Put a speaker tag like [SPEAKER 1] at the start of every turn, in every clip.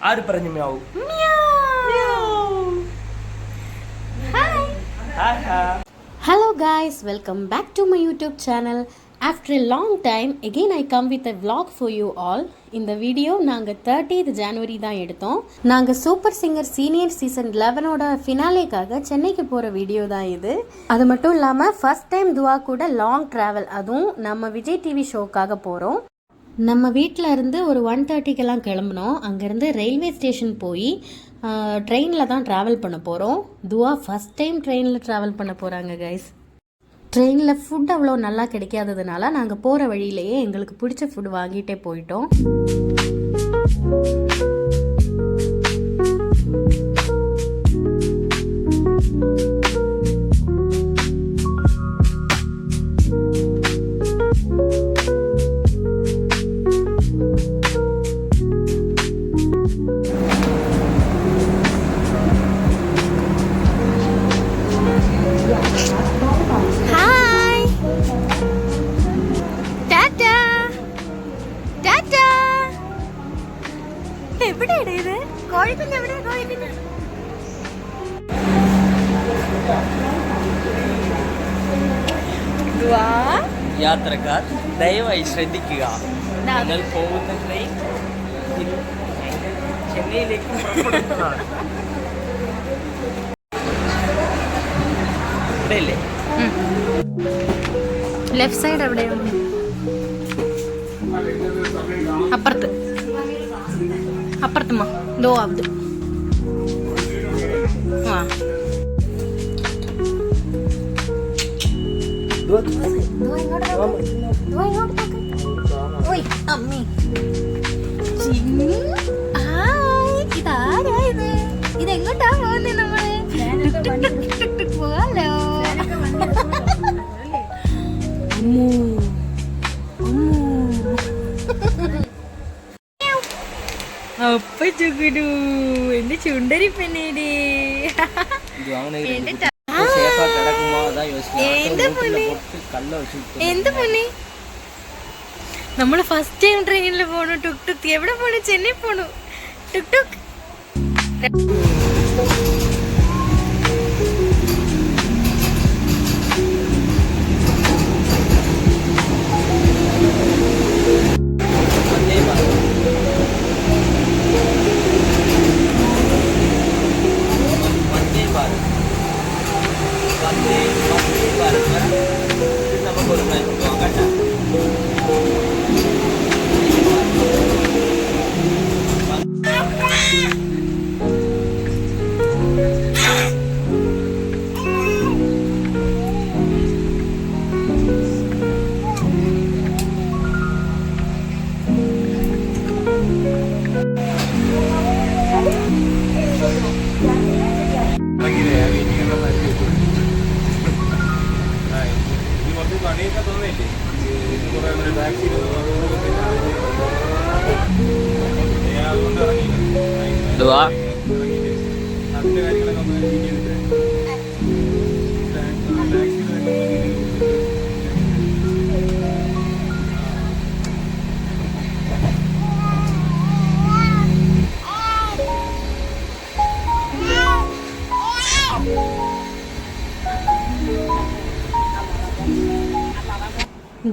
[SPEAKER 1] ആര് പറഞ്ഞു മ്യാവൂ?
[SPEAKER 2] Hello guys, welcome back to my YouTube channel. After a long time again I come with a vlog for you all. இந்த video நாங்கள் 30th January தான் எடுத்தோம். நாங்கள் சூப்பர் சிங்கர் சீனியர் சீசன் 11ஓட ஃபினாலேக்காக சென்னைக்கு போகிற வீடியோ தான் இது. அது மட்டும் இல்லாமல் ஃபர்ஸ்ட் டைம் துவா கூட லாங் ட்ராவல், அதுவும் நம்ம விஜய் டிவி ஷோக்காக போகிறோம். நம்ம வீட்டில் இருந்து ஒரு 1:30க்கெல்லாம் கிளம்புனோம். அங்கேருந்து ரயில்வே ஸ்டேஷன் போய் ட்ரெயினில் தான் ட்ராவல் பண்ண போகிறோம். துவா ஃபஸ்ட் டைம் ட்ரெயினில் ட்ராவல் பண்ண போகிறாங்க கைஸ். ட்ரெயினில் ஃபுட் அவ்வளோ நல்லா கிடைக்காததுனால நாங்கள் போகிற வழியிலேயே எங்களுக்கு பிடிச்ச ஃபுட் வாங்கிட்டே போயிட்டோம்.
[SPEAKER 1] യാത്രക്കാർ ദയവായി ശ്രദ്ധിക്കുക, ഞങ്ങൾ പോകുന്ന ട്രെയിൻ ചെന്നൈയിലേക്ക് പുറപ്പെടുന്നതാണ്. ഇവിടെയല്ലേ?
[SPEAKER 2] ലെഫ്റ്റ് സൈഡ് എവിടെയാണ്? അപ്പുറത്ത് അപ്പുറത്തുമ്മ ദോ അത്. ആ ഇതാരാ ഇത്? ഇതെങ്ങോട്ടാ പോകുന്നേ? നമ്മള് പോവാലോ. അപ്പൊ ചുക്കുടു എന്റെ ചുണ്ടരി പെണ്ണേടി. എന്ത് പൊന്നി, നമ്മള് ഫസ്റ്റ് ടൈം ട്രെയിനിൽ പോണു. ടുക് ടുക് എവിടെ പോണു? ചെന്നൈ പോണു. Tuk tuk.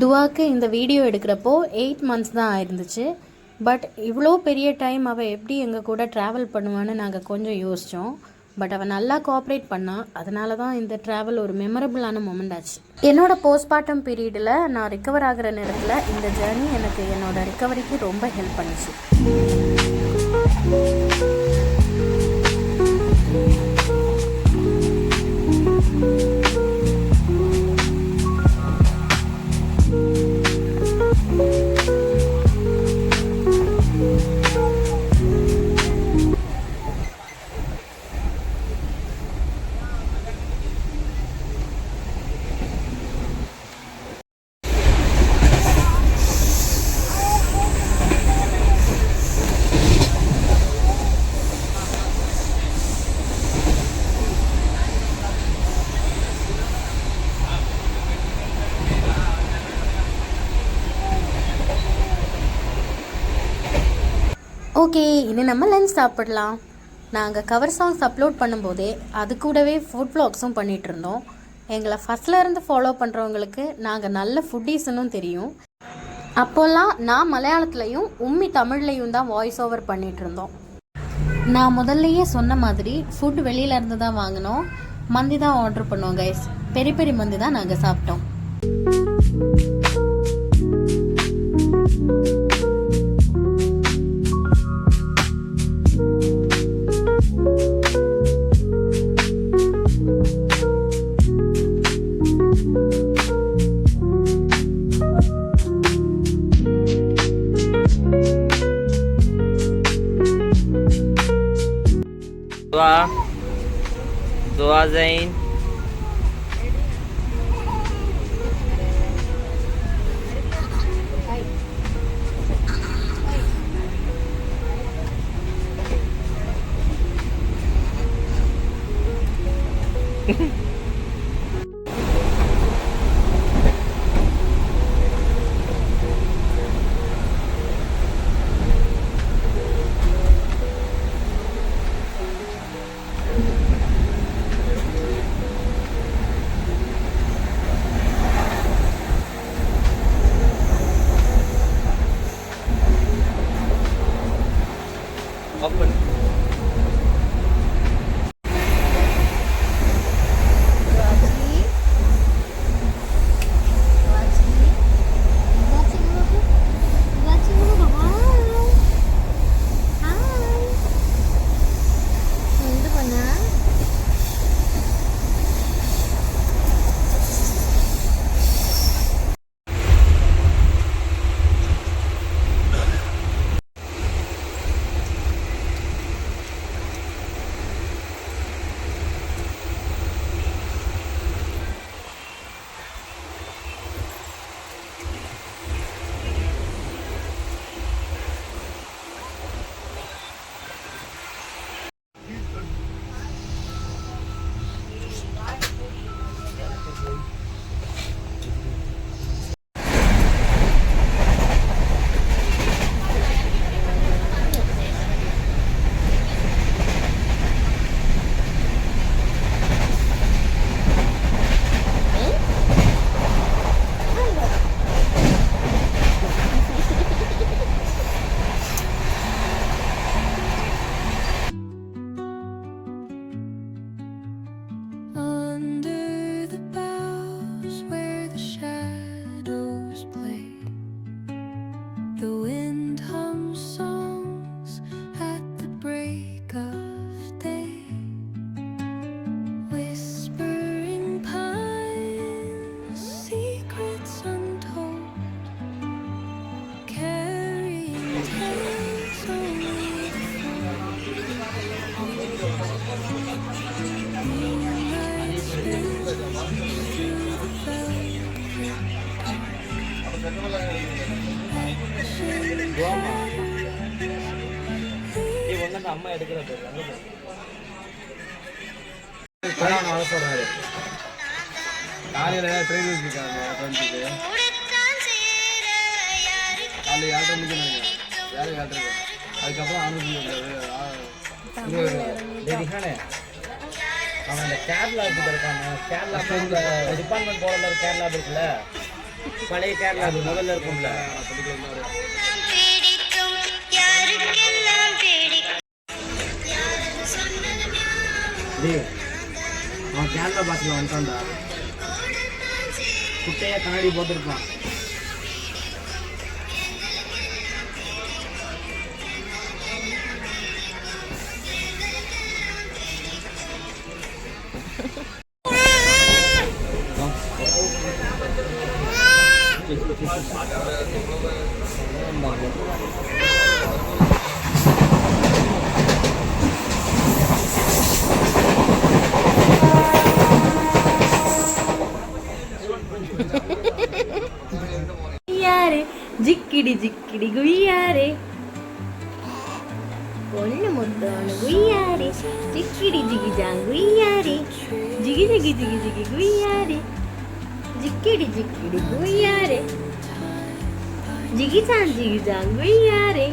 [SPEAKER 2] துவாக்கு இந்த வீடியோ எடுக்கிறப்போ 8 months தான் ஆயிருந்துச்சு. பட் இவ்வளோ பெரிய டைம் அவள் எப்படி எங்கள் கூட ட்ராவல் பண்ணுவான்னு நாங்கள் கொஞ்சம் யோசித்தோம். பட் அவள் நல்லா கோஆப்ரேட் பண்ணாள். அதனால தான் இந்த ட்ராவல் ஒரு மெமரபிளான மொமெண்ட் ஆச்சு. என்னோட போஸ்ட்மார்ட்டம் பீரியடில் நான் ரிக்கவர் ஆகிற நேரத்தில் இந்த ஜேர்னி எனக்கு என்னோட ரிக்கவரிக்கு ரொம்ப ஹெல்ப் பண்ணிச்சு. ஓகே, இனி நம்ம லஞ்ச் சாப்பிடலாம். நாங்கள் கவர் சாங்ஸ் அப்லோட் பண்ணும்போதே அது கூடவே ஃபுட் வ்ளாக்ஸும் பண்ணிகிட்டு இருந்தோம். எங்களை ஃபஸ்ட்லேருந்து ஃபாலோ பண்ணுறவங்களுக்கு நாங்கள் நல்ல ஃபுட்டீஸ்னும் தெரியும். அப்போல்லாம் நான் மலையாளத்துலேயும் உம்மி தமிழ்லையும் தான் வாய்ஸ் ஓவர் பண்ணிகிட்டு இருந்தோம். நான் முதல்லையே சொன்ன மாதிரி ஃபுட் வெளியிலேருந்து தான் வாங்கினோம். மந்தி தான் ஆர்டர் பண்ணோம் கைஸ். பெரிய பெரிய மந்தி தான் நாங்கள் சாப்பிட்டோம்.
[SPEAKER 1] Dua Zain. Open. அம்மா எடுக்கிறது சொல்றாரு. காலையில ட்ரெயின் வச்சிருக்காங்க காலையில் 7:30 மணிக்கு யாரும் 7:30. அதுக்கப்புறம் அவன் இந்த கேரளா இருக்காங்க. கேரளா டிபார்ட்மெண்ட் போகிற ஒரு கேரளா இருக்குல்ல, பழைய கேரளா முதல்ல இருக்கும்ல, அவன் கேரளா பாட்டில் வந்துட்டான்டா. குட்டையா கண்ணாடி போட்டிருப்பான்.
[SPEAKER 2] ജിക്കിടി ജിക്കിടി ഗുയ്യാരെ പൊന്നു മുത്തോണ് ഗുയ്യാരെ ജിക്കിടി ജിഗി ജാ ഗുയ്യാരെ ജിഗി ജിഗി ജിഗി ജിഗി ഗുയ്യാരെ ജിക്കിടി ജിക്കിടി ഗുയ്യാരെ ജിഗി ജാ ഗുയ്യാരെ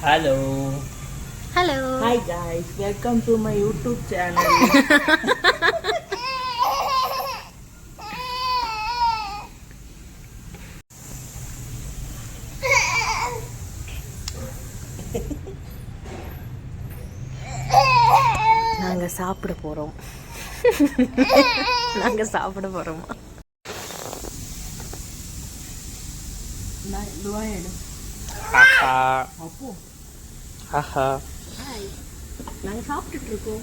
[SPEAKER 1] hello
[SPEAKER 2] hello
[SPEAKER 1] hi guys, welcome to my YouTube channel.
[SPEAKER 2] நாங்க சாப்பிட போறோம். நாங்க சாப்பிட போறோமா?
[SPEAKER 1] அப்போ
[SPEAKER 2] நாங்க சாப்பிட்டுட்டு இருக்கோம்.